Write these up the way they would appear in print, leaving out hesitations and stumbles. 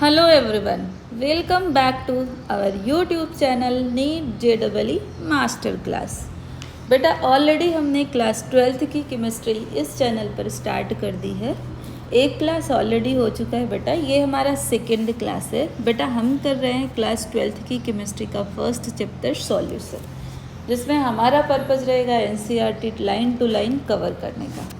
Hello everyone, welcome back to our YouTube channel NEET JEE master class. बेटा already हमने class 12th की chemistry इस channel पर start कर दी है। एक क्लास ऑलरेडी हो चुका है बेटा, ये हमारा सेकेंड क्लास है। बेटा हम कर रहे हैं क्लास 12th की केमिस्ट्री का फर्स्ट चैप्टर सॉल्यूशन, जिसमें हमारा पर्पज़ रहेगा NCERT line to line cover करने का।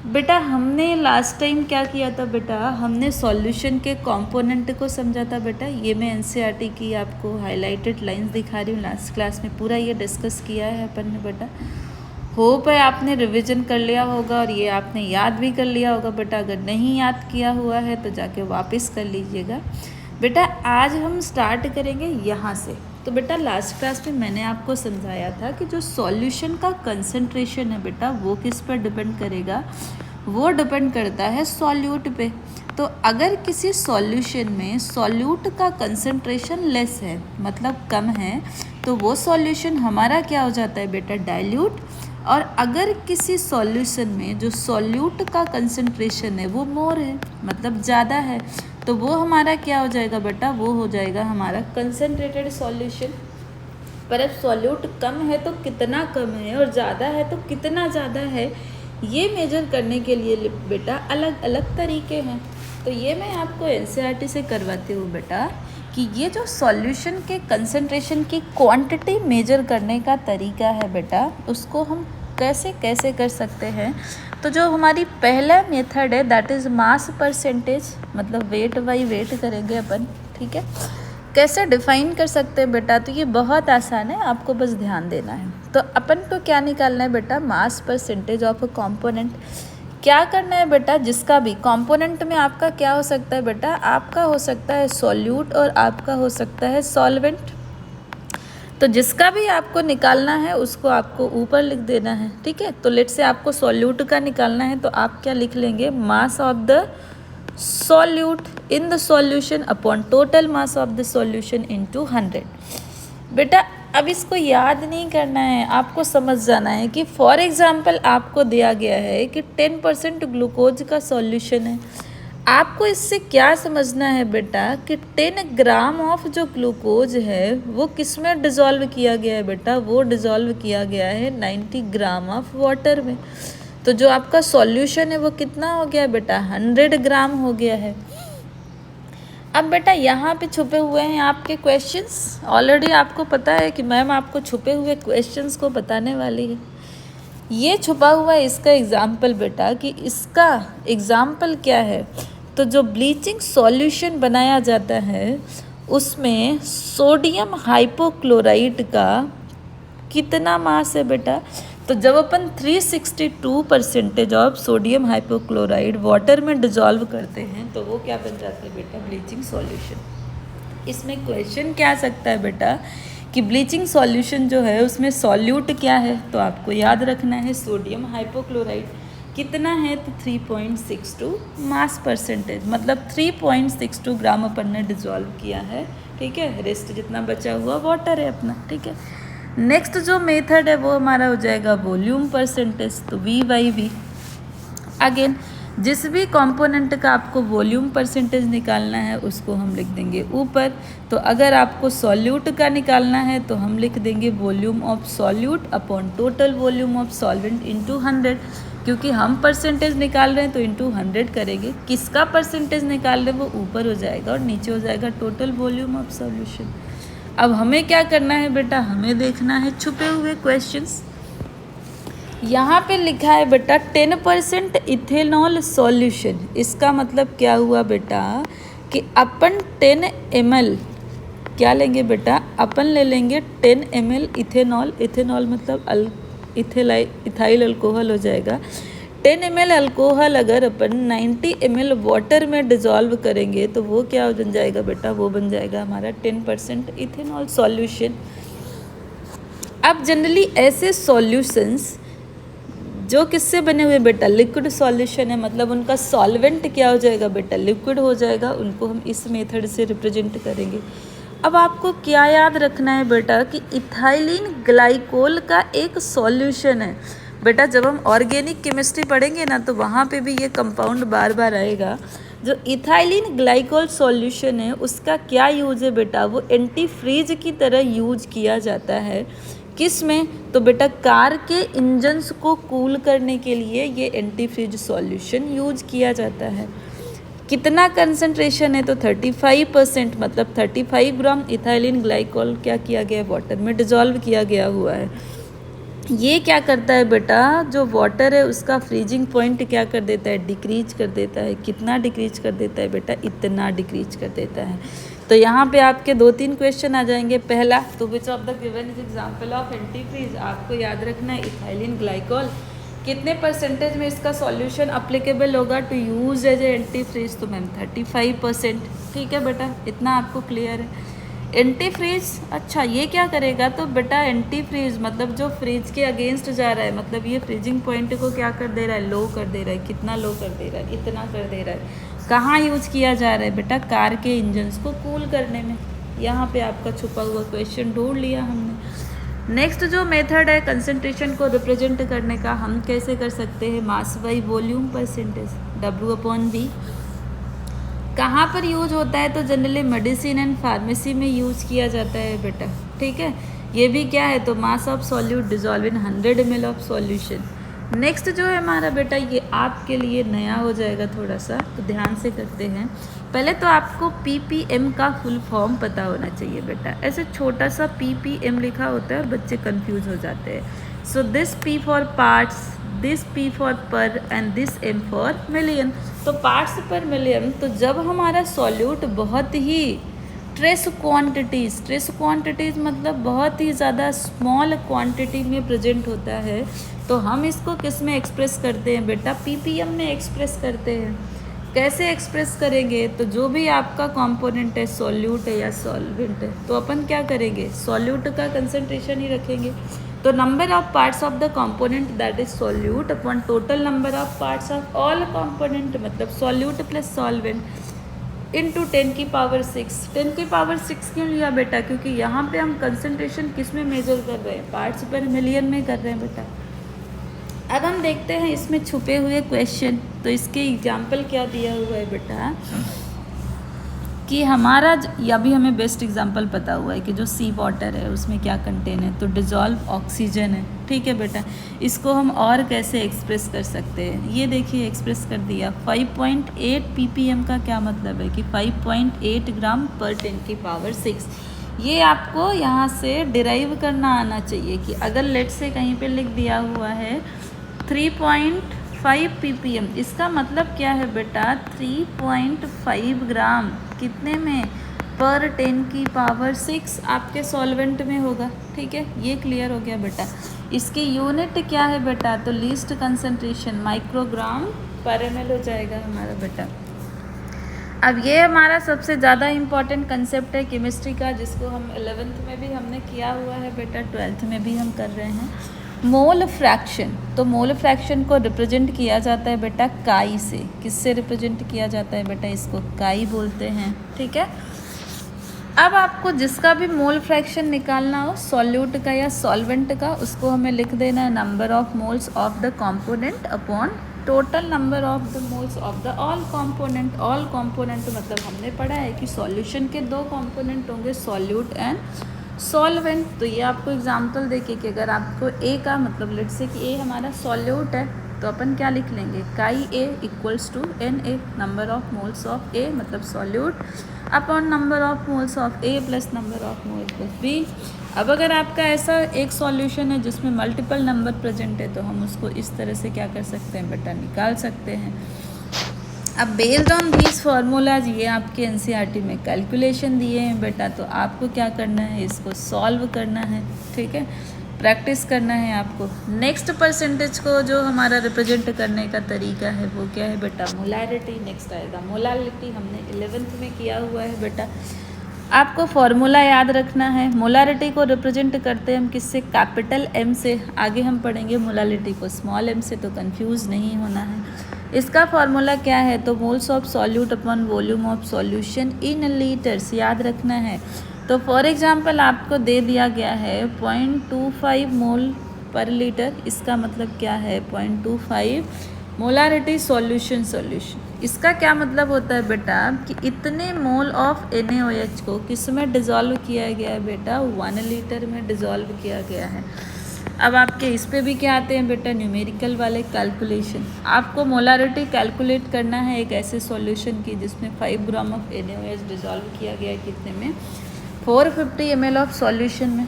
बेटा हमने लास्ट टाइम क्या किया था बेटा, हमने सॉल्यूशन के कंपोनेंट को समझा था बेटा। ये मैं NCERT की आपको हाइलाइटेड लाइंस दिखा रही हूँ। लास्ट क्लास में पूरा ये डिस्कस किया है अपन ने बेटा। होप है आपने रिवीजन कर लिया होगा और ये आपने याद भी कर लिया होगा बेटा। अगर नहीं याद किया हुआ है तो जाके वापस कर लीजिएगा बेटा। आज हम स्टार्ट करेंगे यहाँ से। तो बेटा लास्ट क्लास में मैंने आपको समझाया था कि जो सॉल्यूशन का कंसंट्रेशन है बेटा वो किस पर डिपेंड करेगा, वो डिपेंड करता है सॉल्यूट पे। तो अगर किसी सॉल्यूशन में सॉल्यूट का कंसंट्रेशन लेस है, मतलब कम है, तो वो सॉल्यूशन हमारा क्या हो जाता है बेटा, डाइल्यूट। और अगर किसी सॉल्यूशन में जो सॉल्यूट का कंसंट्रेशन है वो मोर है, मतलब ज़्यादा है, तो वो हमारा क्या हो जाएगा बेटा, वो हो जाएगा हमारा कंसंट्रेटेड सॉल्यूशन। पर अब सॉल्यूट कम है तो कितना कम है और ज़्यादा है तो कितना ज़्यादा है, ये मेजर करने के लिए बेटा अलग अलग तरीके हैं। तो ये मैं आपको NCERT से करवाती हूँ बेटा कि ये जो सॉल्यूशन के कंसंट्रेशन की क्वांटिटी मेजर करने का तरीका है बेटा, उसको हम कैसे कैसे कर सकते हैं। तो जो हमारी पहला मेथड है दैट इज़ मास परसेंटेज, मतलब वेट बाई वेट करेंगे अपन, ठीक है। कैसे डिफाइन कर सकते हैं बेटा, तो ये बहुत आसान है, आपको बस ध्यान देना है। तो अपन को क्या निकालना है बेटा, mass percentage of a component. क्या करना है बेटा, जिसका भी कंपोनेंट में आपका क्या हो सकता है बेटा, आपका हो सकता है सॉल्यूट और आपका हो सकता है सॉल्वेंट। तो जिसका भी आपको निकालना है उसको आपको ऊपर लिख देना है, ठीक है। तो लेट से आपको सॉल्यूट का निकालना है तो आप क्या लिख लेंगे, mass of the solute in the solution upon total mass of the solution into 100। बेटा अब इसको याद नहीं करना है, आपको समझ जाना है कि फॉर एग्जांपल आपको दिया गया है कि 10% ग्लूकोज का सॉल्यूशन है। आपको इससे क्या समझना है बेटा कि 10 ग्राम ऑफ जो ग्लूकोज है वो किस में डिज़ोल्व किया गया है बेटा, वो डिज़ोल्व किया गया है 90 ग्राम ऑफ वाटर में। तो जो आपका सॉल्यूशन है वो कितना हो गया बेटा, 100 ग्राम हो गया है। अब बेटा यहाँ पे छुपे हुए हैं आपके क्वेश्चंस। ऑलरेडी आपको पता है कि मैम आपको छुपे हुए क्वेश्चंस को बताने वाली है। ये छुपा हुआ है इसका एग्जाम्पल बेटा, कि इसका एग्जाम्पल क्या है। तो जो ब्लीचिंग सॉल्यूशन बनाया जाता है उसमें सोडियम हाइपोक्लोराइड का कितना मास है बेटा। तो जब अपन 362% ऑफ सोडियम हाइपोक्लोराइड वाटर में डिजॉल्व करते हैं तो वो क्या बन जाता है बेटा, ब्लीचिंग सॉल्यूशन। इसमें क्वेश्चन क्या आ सकता है बेटा कि ब्लीचिंग सॉल्यूशन जो है उसमें सॉल्यूट क्या है, तो आपको याद रखना है सोडियम हाइपोक्लोराइड कितना है, तो 3.62 मास परसेंटेज, मतलब 3.62 ग्राम अपन ने डिजॉल्व किया है, ठीक है। रेस्ट जितना बचा हुआ वाटर है अपना, ठीक है। नेक्स्ट जो मेथड है वो हमारा हो जाएगा वॉल्यूम परसेंटेज, तो V/V। अगेन जिस भी कंपोनेंट का आपको वॉल्यूम परसेंटेज निकालना है उसको हम लिख देंगे ऊपर। तो अगर आपको सॉल्यूट का निकालना है तो हम लिख देंगे volume of solute upon total volume of solvent into 100, क्योंकि हम परसेंटेज निकाल रहे हैं तो इनटू 100 करेंगे। किसका परसेंटेज निकाल रहे हैं वो ऊपर हो जाएगा और नीचे हो जाएगा टोटल वॉल्यूम ऑफ सॉल्यूशन। अब हमें क्या करना है बेटा, हमें देखना है छुपे हुए क्वेश्चंस। यहाँ पे लिखा है बेटा 10% इथेनॉल सॉल्यूशन। इसका मतलब क्या हुआ बेटा कि अपन 10 ml क्या लेंगे बेटा, अपन ले लेंगे 10 ml इथेनॉल। इथेनॉल मतलब इथाइल अल्कोहल हो जाएगा। 10 ml अल्कोहल अगर अपन 90 ml वाटर में डिज़ोल्व करेंगे तो वो क्या बन जाएगा बेटा, वो बन जाएगा हमारा 10% इथेनॉल सॉल्यूशन। अब जनरली ऐसे सॉल्यूशंस जो किससे बने हुए बेटा, लिक्विड सॉल्यूशन है, मतलब उनका सॉल्वेंट क्या हो जाएगा बेटा, लिक्विड हो जाएगा। उनको हम इस मेथड से रिप्रेजेंट करेंगे। अब आपको क्या याद रखना है बेटा कि इथाइलिन ग्लाइकोल का एक सॉल्यूशन है बेटा। जब हम ऑर्गेनिक केमिस्ट्री पढ़ेंगे ना तो वहाँ पे भी ये कंपाउंड बार बार आएगा। जो इथाइलिन ग्लाइकोल सॉल्यूशन है उसका क्या यूज है बेटा, वो एंटी फ्रीज की तरह यूज किया जाता है। किस में, तो बेटा कार के इंजन्स को कूल करने के लिए ये एंटी फ्रीज सॉल्यूशन यूज किया जाता है। कितना कंसंट्रेशन है, तो 35%, मतलब 35 ग्राम इथाइलिन ग्लाइकोल क्या किया गया है, वाटर में डिजॉल्व किया गया हुआ है। ये क्या करता है बेटा, जो वाटर है उसका फ्रीजिंग पॉइंट क्या कर देता है, डिक्रीज कर देता है। कितना डिक्रीज कर देता है बेटा, इतना डिक्रीज कर देता है। तो यहाँ पे आपके 2-3 क्वेश्चन आ जाएंगे। पहला, तो which of the given is example of anti freeze, आपको याद रखना है इथाइलिन ग्लाइकोल कितने परसेंटेज में इसका सॉल्यूशन अप्लीकेबल होगा to use as a anti freeze, तो मैम 35%। ठीक है बेटा, इतना आपको क्लियर है। एंटी फ्रीज, अच्छा ये क्या करेगा, तो बेटा एंटी फ्रीज मतलब जो फ्रीज के अगेंस्ट जा रहा है, मतलब ये फ्रीजिंग पॉइंट को क्या कर दे रहा है, लो कर दे रहा है। कितना लो कर दे रहा है, इतना कर दे रहा है। कहाँ यूज किया जा रहा है बेटा, कार के इंजन्स को कूल करने में। यहाँ पे आपका छुपा हुआ क्वेश्चन ढूंढ लिया हमने। नेक्स्ट जो मेथड है कंसंट्रेशन को रिप्रेजेंट करने का, हम कैसे कर सकते हैं, mass by volume percentage, W/V। कहाँ पर यूज होता है, तो जनरली मेडिसिन एंड फार्मेसी में यूज किया जाता है बेटा। ठीक है, ये भी क्या है, तो mass of solute dissolve in 100 ml of solution. Next जो है हमारा बेटा, ये आपके लिए नया हो जाएगा थोड़ा सा, तो ध्यान से करते हैं। पहले तो आपको PPM का फुल फॉर्म पता होना चाहिए बेटा। ऐसे छोटा सा PPM लिखा होता है और बच्चे कंफ्यूज हो जाते हैं। So this P for parts, this P for per and this M for million. तो पार्ट्स पर मिलियन, तो जब हमारा सॉल्यूट बहुत ही ट्रेस क्वांटिटीज़ मतलब बहुत ही ज़्यादा स्मॉल क्वांटिटी में प्रेजेंट होता है, तो हम इसको किस में एक्सप्रेस करते हैं बेटा, PPM में एक्सप्रेस करते हैं। कैसे एक्सप्रेस करेंगे, तो जो भी आपका कंपोनेंट है, सॉल्यूट है या सॉल्वेंट है, तो अपन क्या करेंगे, सॉल्यूट का कंसंट्रेशन ही रखेंगे। तो number of parts of the component that is solute upon total number of parts of all component, मतलब सॉल्यूट प्लस सॉल्वेंट इंटू 10 की पावर 6। 10 की पावर 6 क्यों लिया बेटा, क्योंकि यहाँ पे हम कंसंट्रेशन किस में मेजर कर रहे हैं, पार्ट्स पर मिलियन में कर रहे हैं बेटा। अब हम देखते हैं इसमें छुपे हुए क्वेश्चन। तो इसके एग्जाम्पल क्या दिया हुआ है बेटा, कि हमारा अभी हमें बेस्ट एग्जांपल पता हुआ है कि जो सी वाटर है उसमें क्या कंटेन है, तो डिजॉल्व ऑक्सीजन है। ठीक है बेटा, इसको हम और कैसे एक्सप्रेस कर सकते हैं, ये देखिए एक्सप्रेस कर दिया। 5.8 ppm का क्या मतलब है कि 5.8 ग्राम पर 10 की पावर 6। ये आपको यहाँ से डिराइव करना आना चाहिए कि अगर लेट से कहीं पे लिख दिया हुआ है 3.5 ppm, इसका मतलब क्या है बेटा, 3.5 ग्राम कितने में, पर 10 की पावर 6 आपके सॉल्वेंट में होगा। ठीक है, ये क्लियर हो गया बेटा। इसकी यूनिट क्या है बेटा, तो लीस्ट कंसंट्रेशन माइक्रोग्राम पर ml हो जाएगा हमारा बेटा। अब ये हमारा सबसे ज़्यादा इम्पॉर्टेंट कंसेप्ट है केमिस्ट्री का, जिसको हम 11th में भी हमने किया हुआ है बेटा, 12th में भी हम कर रहे हैं। मोल फ्रैक्शन, तो मोल फ्रैक्शन को रिप्रेजेंट किया जाता है बेटा काई से। किससे रिप्रेजेंट किया जाता है बेटा, इसको काई बोलते हैं। ठीक है, अब आपको जिसका भी मोल फ्रैक्शन निकालना हो, सॉल्यूट का या सॉल्वेंट का, उसको हमें लिख देना है number of moles of the component upon total number of the moles of the all component. All component मतलब हमने पढ़ा है कि सॉल्यूशन के 2 कंपोनेंट होंगे, सॉल्यूट एंड सॉल्वेंट। तो ये आपको एग्जांपल देखिए कि अगर आपको ए का मतलब लेट से कि ए हमारा सॉल्यूट है, तो अपन क्या लिख लेंगे, chi A equals to Na, number of moles of A मतलब solute upon number of moles of A plus number of moles plus B. अब अगर आपका ऐसा एक सॉल्यूशन है जिसमें मल्टीपल नंबर प्रेजेंट है, तो हम उसको इस तरह से क्या कर सकते हैं बेटा, निकाल सकते हैं। अब बेस्ड ऑन दीज फार्मूलाज, ये आपके एनसीईआरटी में कैलकुलेशन दिए हैं बेटा, तो आपको क्या करना है, इसको सॉल्व करना है। ठीक है, प्रैक्टिस करना है आपको। नेक्स्ट परसेंटेज को जो हमारा रिप्रेजेंट करने का तरीका है वो क्या है बेटा, मोलारिटी। नेक्स्ट आएगा मोलारिटी, हमने 11th में किया हुआ है बेटा। आपको फॉर्मूला याद रखना है। मोलारिटी को रिप्रेजेंट करते हैं हम किससे, कैपिटल M से। आगे हम पढ़ेंगे मोलारिटी को स्मॉल m से, तो कंफ्यूज नहीं होना है। इसका फॉर्मूला क्या है, तो moles of solute upon volume of solution in litres, याद रखना है। तो फॉर एग्जांपल आपको दे दिया गया है 0.25 मोल पर लीटर, इसका मतलब क्या है 0.25 मोलारिटी सॉल्यूशन इसका क्या मतलब होता है बेटा कि इतने मोल ऑफ NaOH को किस में डिज़ोल्व किया गया है बेटा, 1 लीटर में डिज़ोल्व किया गया है। अब आपके इस पे भी क्या आते हैं बेटा, न्यूमेरिकल वाले कैलकुलेशन। आपको मोलारिटी कैलकुलेट करना है एक ऐसे सॉल्यूशन की जिसमें 5 ग्राम ऑफ NaOH डिज़ोल्व किया गया है, कितने में, 450 ml ऑफ सॉल्यूशन में।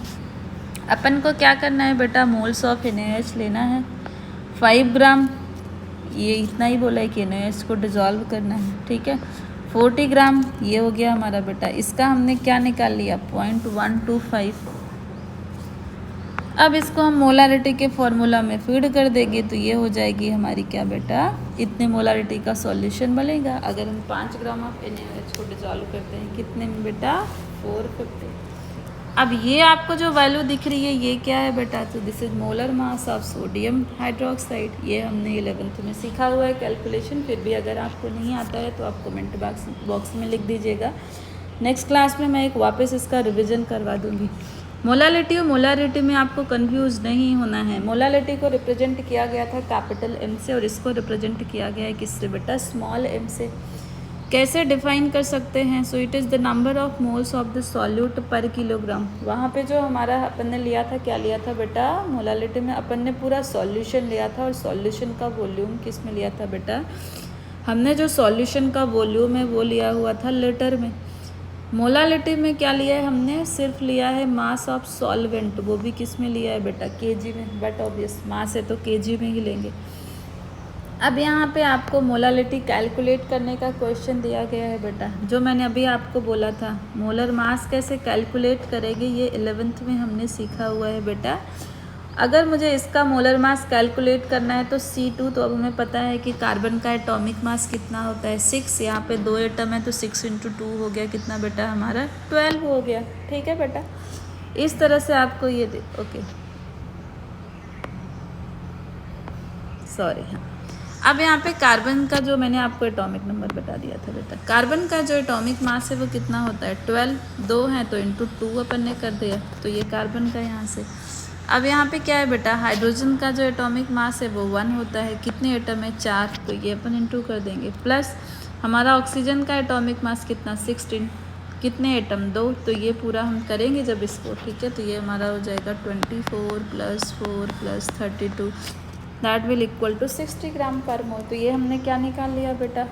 अपन को क्या करना है बेटा, मोल्स ऑफ NaOH लेना है 5 ग्राम, ये इतना ही बोला है कि NaOH को डिज़ोल्व करना है, ठीक है। 40 ग्राम ये हो गया हमारा बेटा, इसका हमने क्या निकाल लिया, 0.125। अब इसको हम मोलारिटी के फॉर्मूला में फीड कर देंगे तो ये हो जाएगी हमारी क्या बेटा, इतने मोलारिटी का सॉल्यूशन बनेगा। अगर हम 5 ग्राम ऑफ NaOH को डिज़ोल्व करते हैं कितने में बेटा, 450। अब ये आपको जो वैल्यू दिख रही है ये क्या है बेटा, तो this is molar mass of sodium hydroxide. ये हमने 11th में सीखा हुआ है कैलकुलेशन, फिर भी अगर आपको नहीं आता है तो आप कमेंट बॉक्स में लिख दीजिएगा। नेक्स्ट क्लास में मैं एक वापस इसका रिविज़न करवा दूँगी। मोलालिटी और मोलारिटी में आपको कंफ्यूज नहीं होना है। मोलालिटी को रिप्रेजेंट किया गया था कैपिटल M से और इसको रिप्रेजेंट किया गया है किससे बेटा, स्मॉल m से। कैसे डिफाइन कर सकते हैं, so it is the number of moles of the solute पर किलोग्राम। वहाँ पे जो हमारा अपन ने लिया था, क्या लिया था बेटा, मोलालिटी में अपन ने पूरा सॉल्यूशन लिया था और सॉल्यूशन का वॉल्यूम किस में लिया था बेटा, हमने जो सॉल्यूशन का वॉल्यूम है वो लिया हुआ था लीटर में। मोलालिटी में क्या लिया है हमने, सिर्फ लिया है मास ऑफ सॉल्वेंट, वो भी किस में लिया है बेटा, केजी में। बट ऑब्वियस मास है तो केजी में ही लेंगे। अब यहाँ पे आपको मोलालिटी कैलकुलेट करने का क्वेश्चन दिया गया है बेटा, जो मैंने अभी आपको बोला था मोलर मास कैसे कैलकुलेट करेंगे, ये 11th में हमने सीखा हुआ है बेटा। अगर मुझे इसका मोलर मास कैलकुलेट करना है तो C2, तो अब हमें पता है कि कार्बन का एटॉमिक मास कितना होता है 6, यहाँ पे 2 एटम है तो 6 × 2 हो गया कितना बेटा हमारा, 12 हो गया, ठीक है बेटा। इस तरह से आपको ये ओके सॉरी हाँ। अब यहाँ पे कार्बन का जो मैंने आपको एटॉमिक नंबर बता दिया था बेटा, कार्बन का जो एटॉमिक मास है वो कितना होता है 12, 2 है तो इंटू 2 अपन ने कर दिया, तो ये कार्बन का यहाँ से। अब यहाँ पे क्या है बेटा, हाइड्रोजन का जो एटॉमिक मास है वो 1 होता है, कितने एटम है 4, तो ये अपन इंटू कर देंगे। प्लस हमारा ऑक्सीजन का एटॉमिक मास कितना 16, कितने एटम 2, तो ये पूरा हम करेंगे जब इसको, ठीक है। तो ये हमारा हो जाएगा 24 + 4 + 32 दैट विल इक्वल टू 60 ग्राम पर मोल। तो ये हमने क्या निकाल लिया बेटा,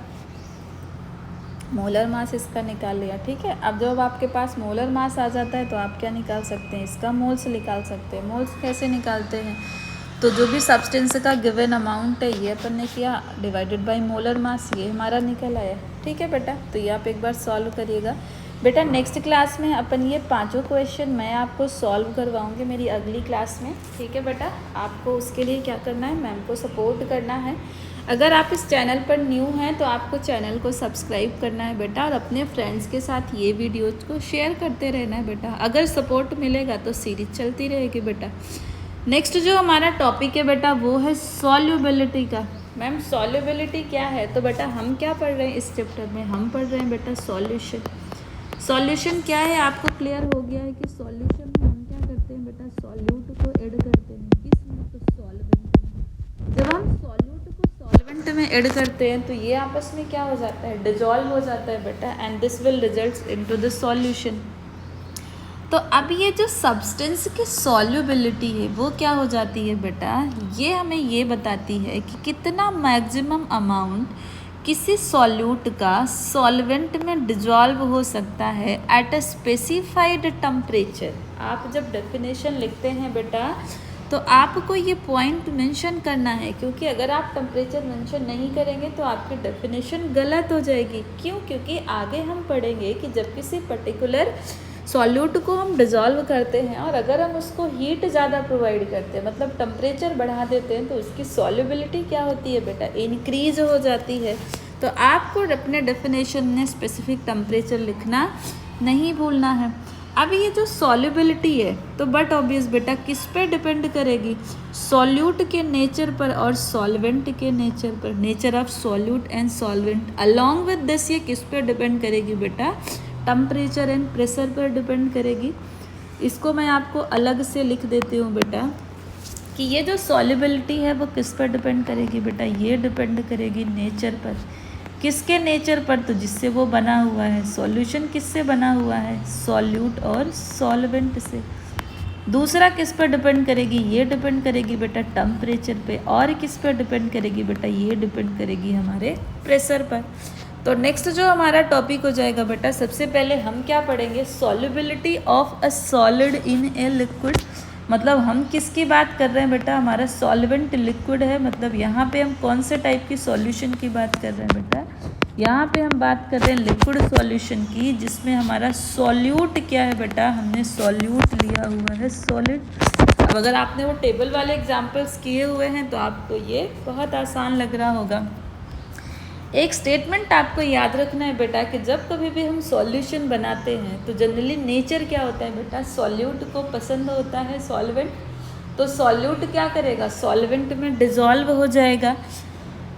मोलर मास इसका निकाल लिया, ठीक है। अब जब आपके पास मोलर मास आ जाता है तो आप क्या निकाल सकते हैं, इसका मोल्स निकाल सकते हैं। मोल्स कैसे निकालते हैं, तो जो भी सब्सटेंस का गिवन अमाउंट है ये अपन ने किया डिवाइडेड बाय मोलर मास, ये हमारा निकल आया, ठीक है बेटा। तो ये आप एक बार सॉल्व करिएगा बेटा। नेक्स्ट क्लास में अपन ये 5 क्वेश्चन मैं आपको सॉल्व करवाऊंगी मेरी अगली क्लास में, ठीक है बेटा। आपको उसके लिए क्या करना है, मैम को सपोर्ट करना है। अगर आप इस चैनल पर न्यू हैं तो आपको चैनल को सब्सक्राइब करना है बेटा, और अपने फ्रेंड्स के साथ ये वीडियोज़ को शेयर करते रहना है बेटा। अगर सपोर्ट मिलेगा तो सीरीज चलती रहेगी बेटा। नेक्स्ट जो हमारा टॉपिक है बेटा वो है सॉल्युबिलिटी का। मैम सॉल्युबिलिटी क्या है, तो बेटा हम क्या पढ़ रहे हैं इस चैप्टर में, हम पढ़ रहे हैं बेटा सॉल्यूशन। सॉल्यूशन क्या है आपको क्लियर हो गया है कि सॉल्यूशन में हम क्या करते हैं बेटा, सॉल्यूट को ऐड करते हैं, किसमें, तो सॉल्वेंट में। जब हम सॉल्यूट को सॉल्वेंट में ऐड करते हैं तो ये आपस में क्या हो जाता है, डिजॉल्व हो जाता है बेटा, and this will result into the solution. तो अब ये जो सब्सटेंस की सॉल्युबिलिटी है वो क्या हो जाती है बेटा, ये हमें ये बताती है कि कितना मैक्सिमम अमाउंट किसी सॉल्यूट का सॉल्वेंट में डिजॉल्व हो सकता है एट अ स्पेसिफाइड टेम्परेचर। आप जब डेफिनेशन लिखते हैं बेटा तो आपको ये पॉइंट मेंशन करना है, क्योंकि अगर आप टेम्परेचर मेंशन नहीं करेंगे तो आपकी डेफिनेशन गलत हो जाएगी। क्यों, क्योंकि आगे हम पढ़ेंगे कि जब किसी पर्टिकुलर सॉल्यूट को हम डिज़ोल्व करते हैं और अगर हम उसको हीट ज़्यादा प्रोवाइड करते हैं, मतलब टेम्परेचर बढ़ा देते हैं, तो उसकी सॉल्युबिलिटी क्या होती है बेटा, इंक्रीज हो जाती है। तो आपको अपने डेफिनेशन में स्पेसिफिक टेम्परेचर लिखना नहीं भूलना है। अब ये जो सॉल्युबिलिटी है तो बट ऑब्वियस बेटा किस पे डिपेंड करेगी, सॉल्यूट के नेचर पर और सॉल्वेंट के नेचर पर, nature of solute and solvent. Along with this ये किस पे डिपेंड करेगी बेटा, टेम्परेचर एंड प्रेशर पर डिपेंड करेगी। इसको मैं आपको अलग से लिख देती हूँ बेटा कि ये जो सॉल्युबिलिटी है वो किस पर डिपेंड करेगी बेटा, ये डिपेंड करेगी नेचर पर। किसके नेचर पर, तो जिससे वो बना हुआ है। सॉल्यूशन किससे बना हुआ है, सॉल्यूट और सॉल्वेंट से। दूसरा किस पर डिपेंड करेगी, ये डिपेंड करेगी बेटा टेम्परेचर पे। और किस पर डिपेंड करेगी बेटा, ये डिपेंड करेगी हमारे प्रेशर पर। तो नेक्स्ट जो हमारा टॉपिक हो जाएगा बेटा, सबसे पहले हम क्या पढ़ेंगे, solubility of a solid in a liquid. मतलब हम किसकी बात कर रहे हैं बेटा, हमारा सॉल्वेंट लिक्विड है। मतलब यहाँ पे हम कौन से टाइप की सॉल्यूशन की बात कर रहे हैं बेटा, यहाँ पे हम बात कर रहे हैं लिक्विड सॉल्यूशन की, जिसमें हमारा सॉल्यूट क्या है बेटा, हमने सॉल्यूट लिया हुआ है सॉलिड। अब अगर आपने वो टेबल वाले एग्जाम्पल्स किए हुए हैं तो आपको ये बहुत आसान लग रहा होगा। एक स्टेटमेंट आपको याद रखना है बेटा कि जब कभी भी हम सॉल्यूशन बनाते हैं तो जनरली नेचर क्या होता है बेटा, सॉल्यूट को पसंद होता है सॉल्वेंट, तो सॉल्यूट क्या करेगा, सॉल्वेंट में डिज़ोल्व हो जाएगा।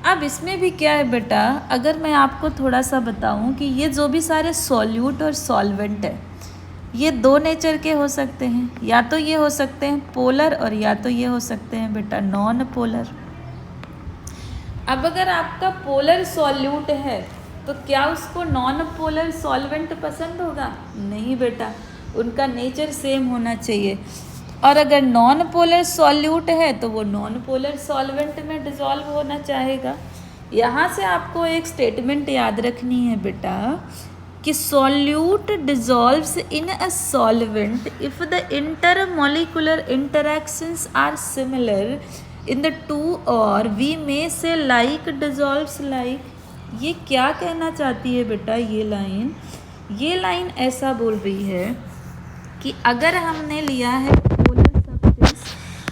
अब इसमें भी क्या है बेटा, अगर मैं आपको थोड़ा सा बताऊं कि ये जो भी सारे सॉल्यूट और सॉल्वेंट है, ये दो नेचर के हो सकते हैं। या तो ये हो सकते हैं पोलर और या तो ये हो सकते हैं बेटा नॉन पोलर। अब अगर आपका पोलर सॉल्यूट है तो क्या उसको नॉन पोलर सॉल्वेंट पसंद होगा, नहीं बेटा, उनका नेचर सेम होना चाहिए। और अगर नॉन पोलर सॉल्यूट है तो वो नॉन पोलर सॉल्वेंट में डिज़ोल्व होना चाहेगा। यहाँ से आपको एक स्टेटमेंट याद रखनी है बेटा कि solute dissolves in a solvent if the intermolecular interactions are similar in the two, और we may say like डिज़ोल्व्स like. ये क्या कहना चाहती है बेटा ये लाइन ऐसा बोल रही है कि अगर हमने लिया है पोलर सब्सटेंस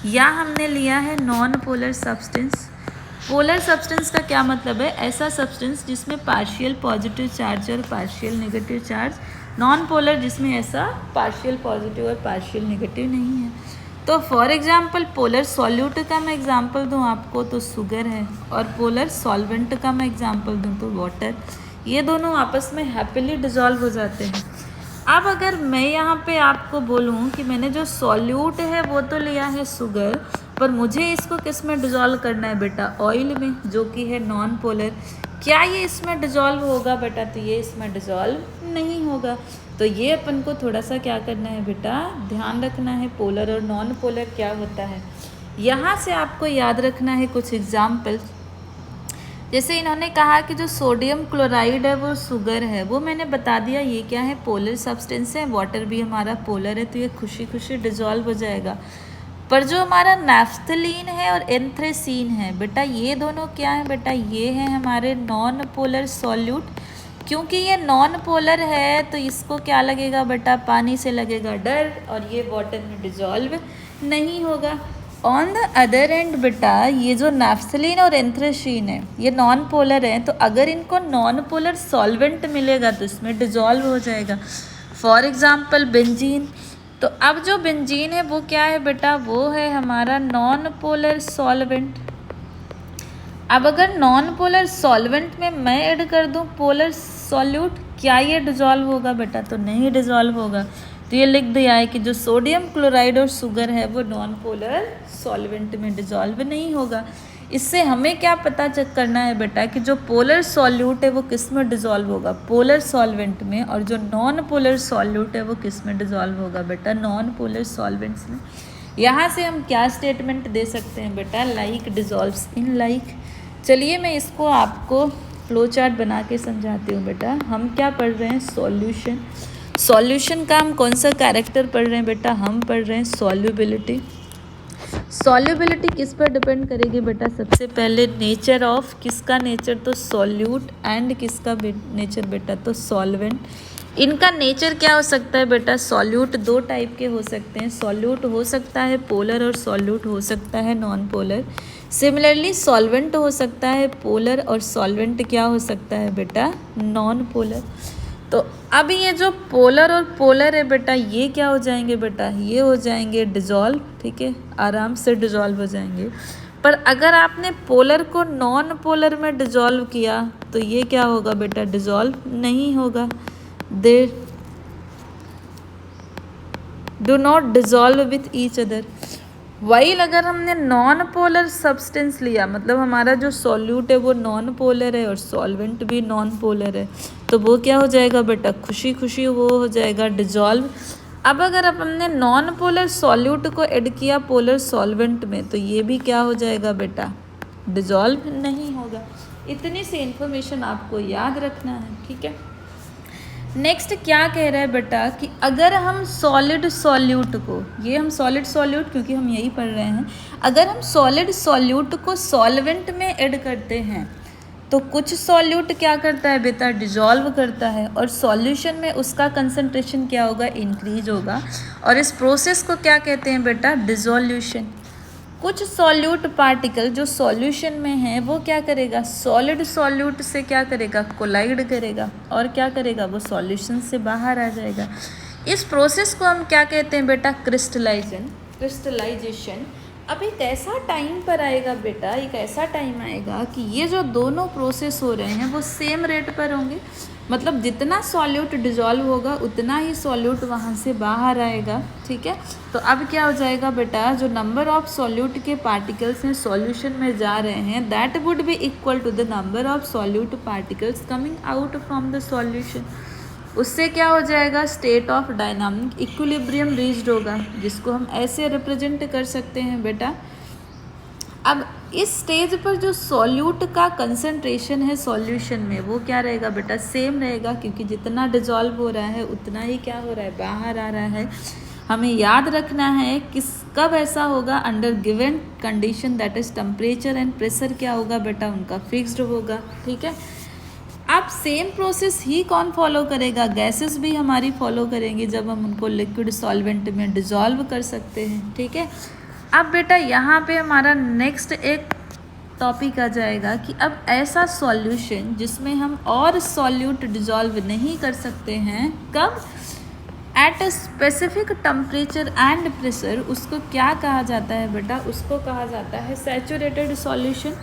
या हमने लिया है non polar substance. Polar substance का क्या मतलब है, ऐसा सब्सटेंस जिसमें पार्शियल पॉजिटिव चार्ज और partial negative charge. Non polar जिसमें ऐसा पार्शियल पॉजिटिव और पार्शियल नेगेटिव नहीं है। तो फॉर एग्जांपल पोलर सॉल्यूट का मैं एग्जांपल दूं आपको तो शुगर है, और पोलर सॉल्वेंट का मैं एग्जांपल दूं तो वाटर। ये दोनों आपस में हैप्पीली डिज़ोल्व हो जाते हैं। अब अगर मैं यहाँ पे आपको बोलूँ कि मैंने जो सॉल्यूट है वो तो लिया है शुगर, पर मुझे इसको किस में डिज़ोल्व करना है बेटा, ऑयल में, जो कि है नॉन पोलर। क्या ये इसमें डिज़ोल्व होगा बेटा, तो ये इसमें डिज़ोल्व नहीं होगा। तो ये अपन को थोड़ा सा क्या करना है बेटा, ध्यान रखना है पोलर और नॉन पोलर क्या होता है। यहाँ से आपको याद रखना है कुछ एग्जाम्पल। जैसे इन्होंने कहा कि जो सोडियम क्लोराइड है वो शुगर है, वो मैंने बता दिया ये क्या है, पोलर सब्सटेंस है। वाटर भी हमारा पोलर है तो ये खुशी खुशी डिज़ोल्व हो जाएगा। पर जो हमारा नैफ्थलीन है और एंथ्रेसीन है बेटा, ये दोनों क्या है बेटा, ये हैं हमारे नॉन पोलर सॉल्यूट। क्योंकि ये नॉन पोलर है तो इसको क्या लगेगा बेटा, पानी से लगेगा डर, और ये वाटर में डिज़ोल्व नहीं होगा। ऑन द अदर एंड बेटा, ये जो नैफ्थलीन और एंथ्रेसीन है ये नॉन पोलर है, तो अगर इनको नॉन पोलर सॉल्वेंट मिलेगा तो इसमें डिज़ोल्व हो जाएगा। For example benzene. तो अब जो बेंजीन है वो क्या है बेटा, वो है हमारा नॉन पोलर सॉल्वेंट। अब अगर नॉन पोलर सॉल्वेंट में मैं ऐड कर दूं पोलर सॉल्यूट, क्या ये डिज़ोल्व होगा बेटा, तो नहीं डिज़ोल्व होगा। तो ये लिख दिया है कि जो सोडियम क्लोराइड और शुगर है वो नॉन पोलर सॉल्वेंट में डिज़ोल्व नहीं होगा। इससे हमें क्या पता चेक करना है बेटा कि जो पोलर सॉल्यूट है वो किस में डिज़ोल्व होगा, पोलर सॉल्वेंट में, और जो नॉन पोलर सॉल्यूट है वो किस में डिज़ोल्व होगा बेटा, नॉन पोलर सॉल्वेंट्स में। यहाँ से हम क्या स्टेटमेंट दे सकते हैं बेटा, लाइक डिज़ोल्व्स इन लाइक। चलिए मैं इसको आपको फ्लो चार्ट बना के समझाती हूँ बेटा। हम क्या पढ़ रहे हैं, सॉल्यूशन। सॉल्यूशन का हम कौन सा कैरेक्टर पढ़ रहे हैं बेटा, हम पढ़ रहे हैं सॉल्युबिलिटी। सॉल्युबिलिटी किस पर डिपेंड करेगी बेटा, सबसे पहले नेचर ऑफ, किसका नेचर, तो सॉल्यूट, एंड किसका नेचर बेटा, तो सॉल्वेंट। इनका नेचर क्या हो सकता है बेटा, सॉल्यूट दो टाइप के हो सकते हैं। सॉल्यूट हो सकता है पोलर और सॉल्यूट हो सकता है नॉन पोलर। सिमिलरली सॉल्वेंट हो सकता है पोलर और सॉल्वेंट क्या हो सकता है बेटा, नॉन पोलर। तो अब ये जो पोलर और पोलर है बेटा, ये क्या हो जाएंगे बेटा, ये हो जाएंगे डिज़ोल्व, ठीक है, आराम से डिज़ोल्व हो जाएंगे। पर अगर आपने पोलर को नॉन पोलर में डिज़ोल्व किया तो ये क्या होगा बेटा, डिज़ोल्व नहीं होगा। They do not dissolve with each other. While अगर हमने नॉन पोलर सब्सटेंस लिया, मतलब हमारा जो सॉल्यूट है वो नॉन पोलर है और सॉल्वेंट भी नॉन पोलर है, तो वो क्या हो जाएगा बेटा, खुशी खुशी वो हो जाएगा डिजॉल्व। अब अगर हमने नॉन पोलर सॉल्यूट को ऐड किया पोलर सॉल्वेंट में, तो ये भी क्या हो जाएगा बेटा, डिजॉल्व नहीं होगा। इतनी सी इन्फॉर्मेशन आपको याद रखना है, ठीक है। नेक्स्ट क्या कह रहा है बेटा कि अगर हम सॉलिड सॉल्यूट को, ये हम सॉलिड सॉल्यूट क्योंकि हम यही पढ़ रहे हैं, अगर हम सॉलिड सॉल्यूट को सॉल्वेंट में ऐड करते हैं तो कुछ सॉल्यूट क्या करता है बेटा, डिजॉल्व करता है, और सॉल्यूशन में उसका कंसंट्रेशन क्या होगा, इंक्रीज होगा, और इस प्रोसेस को क्या कहते हैं बेटा, डिसोल्यूशन। कुछ सॉल्यूट पार्टिकल जो सॉल्यूशन में है वो क्या करेगा, सॉलिड सॉल्यूट से क्या करेगा, कोलाइड करेगा, और क्या करेगा, वो सॉल्यूशन से बाहर आ जाएगा। इस प्रोसेस को हम क्या कहते हैं बेटा, क्रिस्टलाइजेशन। अब एक ऐसा टाइम पर आएगा बेटा, एक ऐसा टाइम आएगा कि ये जो दोनों प्रोसेस हो रहे हैं वो सेम रेट पर होंगे, मतलब जितना सॉल्यूट डिजॉल्व होगा उतना ही सॉल्यूट वहाँ से बाहर आएगा, ठीक है। तो अब क्या हो जाएगा बेटा, जो नंबर ऑफ सॉल्यूट के पार्टिकल्स हैं सॉल्यूशन में जा रहे हैं, that would be equal to the number of solute particles coming out from the solution. उससे क्या हो जाएगा, state of dynamic equilibrium reached होगा, जिसको हम ऐसे रिप्रेजेंट कर सकते हैं बेटा। अब इस स्टेज पर जो सॉल्यूट का कंसंट्रेशन है सॉल्यूशन में वो क्या रहेगा बेटा, सेम रहेगा, क्योंकि जितना डिजॉल्व हो रहा है उतना ही क्या हो रहा है, बाहर आ रहा है। हमें याद रखना है कि कब ऐसा होगा, under given condition, that is temperature and pressure क्या होगा बेटा, उनका फिक्स्ड होगा, ठीक है। अब सेम प्रोसेस ही कौन फॉलो करेगा, गैसेस भी हमारी फॉलो करेंगी जब हम उनको लिक्विड सॉल्वेंट में डिजॉल्व कर सकते हैं, ठीक है। अब बेटा यहाँ पे हमारा नेक्स्ट एक टॉपिक आ जाएगा कि अब ऐसा सॉल्यूशन जिसमें हम और सॉल्यूट डिजॉल्व नहीं कर सकते हैं, कब, at a specific temperature and pressure, उसको क्या कहा जाता है बेटा, उसको कहा जाता है सैचुरेटेड सॉल्यूशन।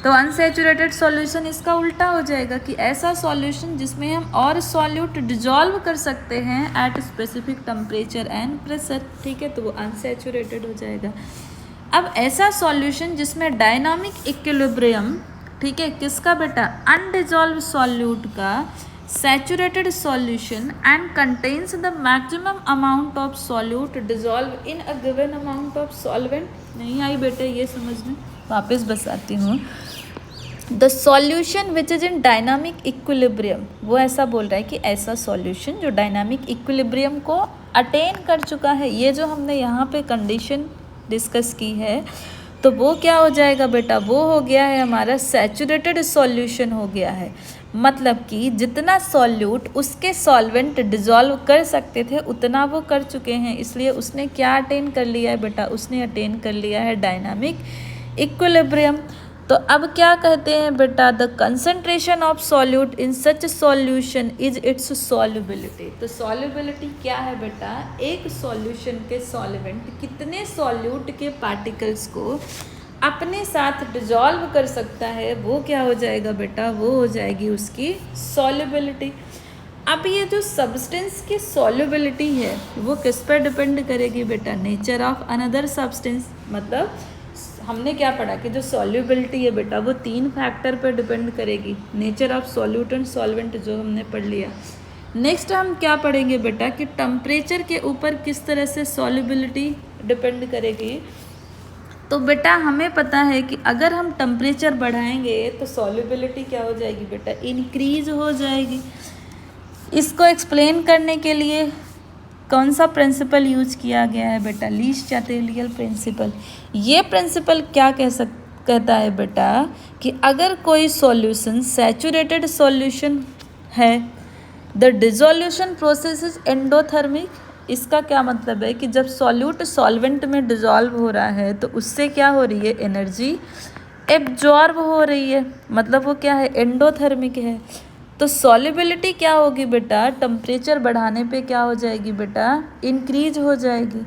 तो अनसैचुरेटेड सॉल्यूशन इसका उल्टा हो जाएगा कि ऐसा सॉल्यूशन जिसमें हम और सॉल्यूट डिजॉल्व कर सकते हैं at specific temperature and pressure, ठीक है, तो वो अनसैचुरेटेड हो जाएगा। अब ऐसा सॉल्यूशन जिसमें डायनामिक इक्विलिब्रियम, ठीक है, किसका बेटा, अनडिजॉल्व सॉल्यूट का, saturated solution and contains the maximum amount of solute dissolve in a given amount of solvent. नहीं आई बेटे ये समझ में, वापस बताती हूँ। The solution which is in dynamic equilibrium, वो ऐसा बोल रहा है कि ऐसा सॉल्यूशन जो डायनामिक इक्विलिब्रियम को अटेन कर चुका है, ये जो हमने यहाँ पे कंडीशन डिस्कस की है, तो वो क्या हो जाएगा बेटा, वो हो गया है हमारा सैचुरेटेड सॉल्यूशन हो गया है। मतलब कि जितना सॉल्यूट उसके सॉल्वेंट डिजॉल्व कर सकते थे उतना वो कर चुके हैं, इसलिए उसने क्या अटेन कर लिया है बेटा, उसने अटेन कर लिया है डायनामिक इक्विलिब्रियम। तो अब क्या कहते हैं बेटा, the concentration of solute in such solution is it's solubility. तो सॉल्युबिलिटी क्या है बेटा, एक सॉल्यूशन के सॉल्वेंट कितने सॉल्यूट के पार्टिकल्स को अपने साथ डिजॉल्व कर सकता है, वो क्या हो जाएगा बेटा, वो हो जाएगी उसकी सॉल्युबिलिटी। अब ये जो सब्सटेंस की सॉल्युबिलिटी है वो किस पर डिपेंड करेगी बेटा, नेचर ऑफ अनदर सब्सटेंस। मतलब हमने क्या पढ़ा कि जो सॉल्युबिलिटी है बेटा वो 3 फैक्टर पर डिपेंड करेगी, nature of solute and solvent जो हमने पढ़ लिया। नेक्स्ट हम क्या पढ़ेंगे बेटा कि टेम्परेचर के ऊपर किस तरह से सॉल्युबिलिटी डिपेंड करेगी। तो बेटा हमें पता है कि अगर हम टेम्परेचर बढ़ाएंगे तो सॉल्युबिलिटी क्या हो जाएगी बेटा, इंक्रीज हो जाएगी। इसको एक्सप्लेन करने के लिए कौन सा प्रिंसिपल यूज किया गया है बेटा, लीस्ट चाटेलियल प्रिंसिपल। ये प्रिंसिपल क्या कहता है बेटा कि अगर कोई सॉल्यूशन सैचुरेटेड सॉल्यूशन है, the dissolution process is endothermic. इसका क्या मतलब है कि जब सॉल्यूट सॉल्वेंट में डिजॉल्व हो रहा है तो उससे क्या हो रही है, एनर्जी एब्जॉर्ब हो रही है, मतलब वो क्या है, एंडोथर्मिक है। तो सॉल्युबिलिटी क्या होगी बेटा, टेम्परेचर बढ़ाने पे क्या हो जाएगी बेटा, इंक्रीज हो जाएगी।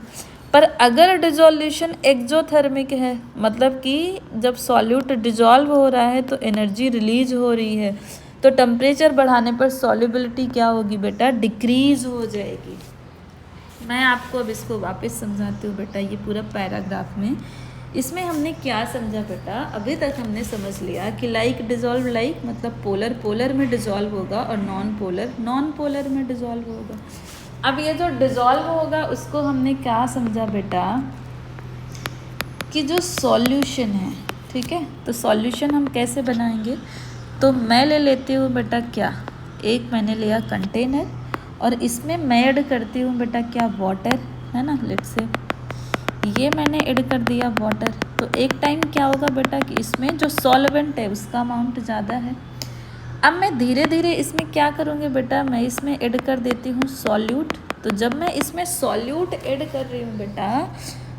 पर अगर डिसोल्यूशन एक्जोथर्मिक है, मतलब कि जब सॉल्यूट डिजॉल्व हो रहा है तो एनर्जी रिलीज हो रही है, तो टेम्परेचर बढ़ाने पर सॉल्युबिलिटी क्या होगी बेटा, डिक्रीज हो जाएगी। मैं आपको अब इसको वापस समझाती हूँ बेटा। ये पूरा पैराग्राफ में इसमें हमने क्या समझा बेटा, अभी तक हमने समझ लिया कि लाइक डिज़ोल्व, लाइक मतलब पोलर पोलर में डिज़ोल्व होगा और नॉन पोलर नॉन पोलर में डिज़ोल्व होगा। अब ये जो डिज़ोल्व होगा उसको हमने क्या समझा बेटा कि जो सॉल्यूशन है, ठीक है, तो सॉल्यूशन हम कैसे बनाएंगे। तो मैं ले लेती हूँ बेटा क्या, एक मैंने लिया कंटेनर और इसमें मैं ऐड करती हूँ बेटा क्या, वाटर, है ना। लेट्स से ये मैंने ऐड कर दिया वाटर। तो एक टाइम क्या होगा बेटा कि इसमें जो सॉल्वेंट है उसका अमाउंट ज़्यादा है। अब मैं धीरे धीरे इसमें क्या करूँगी बेटा, मैं इसमें ऐड कर देती हूँ सॉल्यूट। तो जब मैं इसमें सॉल्यूट ऐड कर रही हूँ बेटा,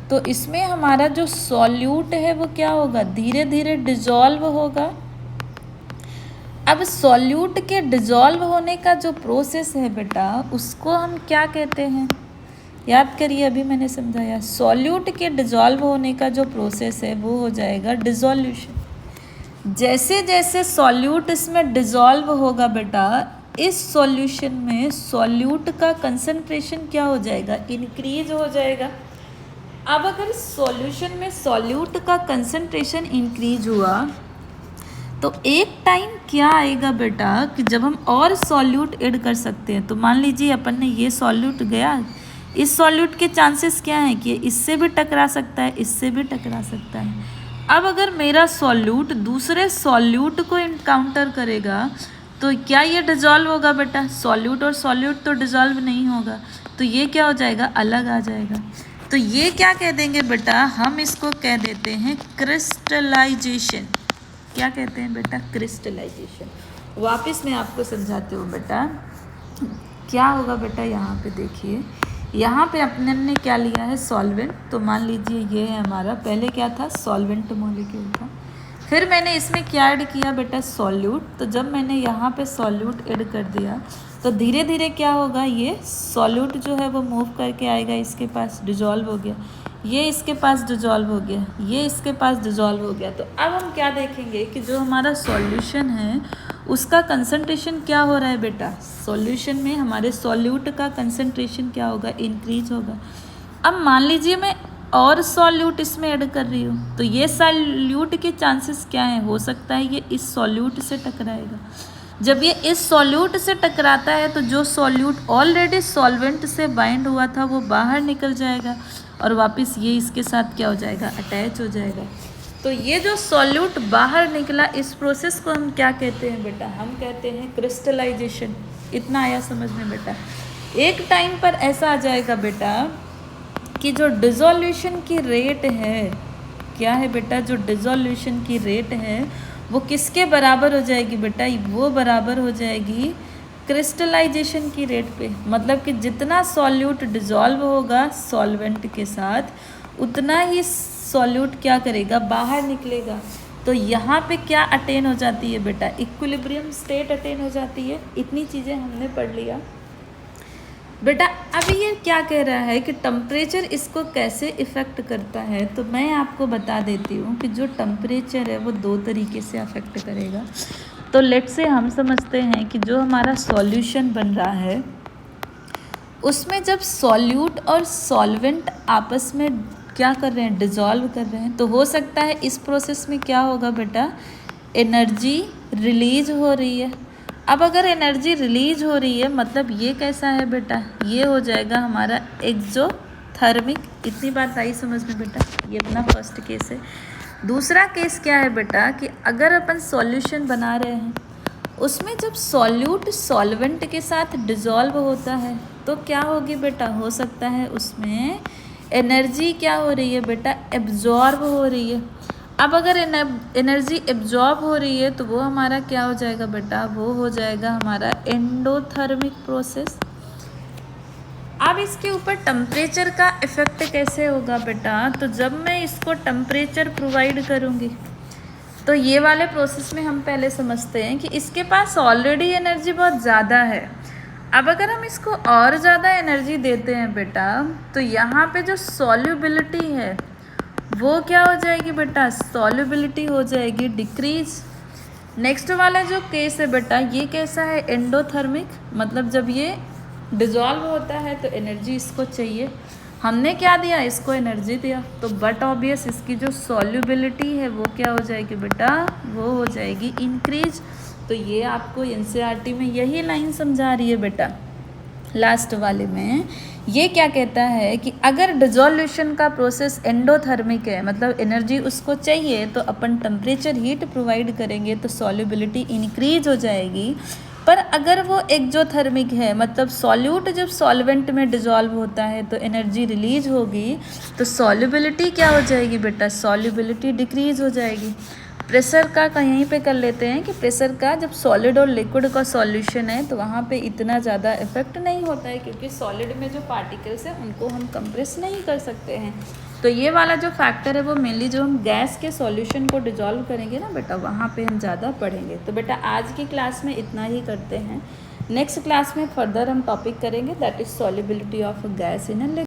तो इसमें हमारा जो सॉल्यूट है वो क्या होगा, धीरे धीरे डिज़ोल्व होगा। अब सॉल्यूट के डिज़ोल्व होने का जो प्रोसेस है बेटा उसको हम क्या कहते हैं, याद करिए, अभी मैंने समझाया। सॉल्यूट के डिज़ोल्व होने का जो प्रोसेस है वो हो जाएगा डिज़ोल्यूशन। जैसे जैसे सॉल्यूट इसमें डिज़ोल्व होगा बेटा, इस सॉल्यूशन में सॉल्यूट का कंसंट्रेशन क्या हो जाएगा, इंक्रीज हो जाएगा। अब अगर सॉल्यूशन में सॉल्यूट का कंसंट्रेशन इंक्रीज हुआ तो एक टाइम क्या आएगा बेटा कि जब हम और सॉल्यूट ऐड कर सकते हैं। तो मान लीजिए अपन ने ये सॉल्यूट गया, इस सॉल्यूट के चांसेस क्या हैं कि इससे भी टकरा सकता है, इससे भी टकरा सकता है। अब अगर मेरा सॉल्यूट दूसरे सॉल्यूट को इनकाउंटर करेगा तो क्या ये डिज़ोल्व होगा बेटा, सॉल्यूट और सॉल्यूट तो डिज़ोल्व नहीं होगा, तो ये क्या हो जाएगा, अलग आ जाएगा। तो ये क्या कह देंगे बेटा, हम इसको कह देते हैं क्रिस्टलाइजेशन। क्या कहते हैं बेटा, क्रिस्टलाइजेशन। वापस मैं आपको समझाती हूँ बेटा क्या होगा बेटा। यहाँ पे देखिए, यहाँ पे अपने ने क्या लिया है, सॉल्वेंट। तो मान लीजिए ये है हमारा, पहले क्या था, सॉल्वेंट मॉलिक्यूल था। फिर मैंने इसमें क्या ऐड किया बेटा, सॉल्यूट। तो जब मैंने यहाँ पे सॉल्यूट ऐड कर दिया तो धीरे धीरे क्या होगा, ये सॉल्यूट जो है वो मूव करके आएगा, इसके पास डिज़ोल्व हो गया, ये इसके पास डिज़ोल्व हो गया, ये इसके पास डिज़ोल्व हो गया। तो अब हम क्या देखेंगे कि जो हमारा सॉल्यूशन है उसका कंसंट्रेशन क्या हो रहा है बेटा, सॉल्यूशन में हमारे सॉल्यूट का कंसंट्रेशन क्या होगा, इंक्रीज होगा। अब मान लीजिए मैं और सॉल्यूट इसमें ऐड कर रही हूँ, तो ये सॉल्यूट के चांसेस क्या हैं, हो सकता है ये इस सॉल्यूट से टकराएगा। जब ये इस सॉल्यूट से टकराता है तो जो सॉल्यूट ऑलरेडी सॉल्वेंट से बाइंड हुआ था वो बाहर निकल जाएगा और वापस ये इसके साथ क्या हो जाएगा, अटैच हो जाएगा। तो ये जो सॉल्यूट बाहर निकला, इस प्रोसेस को हम क्या कहते हैं बेटा, हम कहते हैं क्रिस्टलाइजेशन। इतना आया समझ में बेटा। एक टाइम पर ऐसा आ जाएगा बेटा कि जो डिज़ोल्यूशन की रेट है, क्या है बेटा, जो डिज़ोल्यूशन की रेट है वो किसके बराबर हो जाएगी बेटा, वो बराबर हो जाएगी क्रिस्टलाइजेशन की रेट पे। मतलब कि जितना सॉल्यूट डिज़ोल्व होगा सॉल्वेंट के साथ उतना ही सॉल्यूट क्या करेगा, बाहर निकलेगा। तो यहाँ पे क्या अटेन हो जाती है बेटा, इक्विलिब्रियम स्टेट अटेन हो जाती है। इतनी चीज़ें हमने पढ़ लिया बेटा। अभी ये क्या कह रहा है कि टेम्परेचर इसको कैसे इफ़ेक्ट करता है, तो मैं आपको बता देती हूँ कि जो टेम्परेचर है वो दो तरीके से अफेक्ट करेगा। तो लेट से हम समझते हैं कि जो हमारा सॉल्यूशन बन रहा है उसमें जब सॉल्यूट और सॉल्वेंट आपस में क्या कर रहे हैं, डिज़ोल्व कर रहे हैं, तो हो सकता है इस प्रोसेस में क्या होगा बेटा, एनर्जी रिलीज हो रही है। अब अगर एनर्जी रिलीज हो रही है मतलब ये कैसा है बेटा, ये हो जाएगा हमारा एक्सोथर्मिक। इतनी बात आई समझ में बेटा, ये अपना फर्स्ट केस है। दूसरा केस क्या है बेटा कि अगर अपन सॉल्यूशन बना रहे हैं उसमें जब सॉल्यूट सॉल्वेंट के साथ डिज़ोल्व होता है तो क्या होगी बेटा, हो सकता है उसमें एनर्जी क्या हो रही है बेटा, एब्जॉर्ब हो रही है। अब अगर एनर्जी एब्जॉर्ब हो रही है तो वो हमारा क्या हो जाएगा बेटा, वो हो जाएगा हमारा एंडोथर्मिक प्रोसेस। अब इसके ऊपर टेम्परेचर का इफ़ेक्ट कैसे होगा बेटा, तो जब मैं इसको टेम्परेचर प्रोवाइड करूँगी तो ये वाले प्रोसेस में हम पहले समझते हैं कि इसके पास ऑलरेडी एनर्जी बहुत ज़्यादा है। अब अगर हम इसको और ज़्यादा एनर्जी देते हैं बेटा तो यहाँ पे जो सॉल्युबिलिटी है वो क्या हो जाएगी बेटा, सॉल्युबिलिटी हो जाएगी डिक्रीज। नेक्स्ट वाला जो केस है बेटा ये कैसा है, एंडोथर्मिक। मतलब जब ये डिजॉल्व होता है तो एनर्जी इसको चाहिए, हमने क्या दिया, इसको एनर्जी दिया, तो बट ऑब्वियस इसकी जो सॉल्युबिलिटी है वो क्या हो जाएगी बेटा, वो हो जाएगी इंक्रीज। तो ये आपको एनसीईआरटी में यही लाइन समझा रही है बेटा। लास्ट वाले में ये क्या कहता है कि अगर डिजोल्यूशन का प्रोसेस एंडोथर्मिक है, मतलब एनर्जी उसको चाहिए, तो अपन टेम्परेचर हीट प्रोवाइड करेंगे तो सॉल्युबिलिटी इंक्रीज हो जाएगी। पर अगर वो एक्जोथर्मिक है, मतलब सॉल्यूट जब सॉल्वेंट में डिजॉल्व होता है तो एनर्जी रिलीज होगी, तो सॉल्युबिलिटी क्या हो जाएगी बेटा, सॉल्युबिलिटी डिक्रीज हो जाएगी। प्रेशर का यहीं पे कर लेते हैं कि प्रेशर का जब सॉलिड और लिक्विड का सॉल्यूशन है तो वहाँ पे इतना ज़्यादा इफेक्ट नहीं होता है, क्योंकि सॉलिड में जो पार्टिकल्स हैं उनको हम कंप्रेस नहीं कर सकते हैं। तो ये वाला जो फैक्टर है वो मेनली जो हम गैस के सॉल्यूशन को डिजॉल्व करेंगे ना बेटा, वहाँ पे हम ज़्यादा पढ़ेंगे। तो बेटा आज की क्लास में इतना ही करते हैं, नेक्स्ट क्लास में फर्दर हम टॉपिक करेंगे that is solubility of gas in a liquid.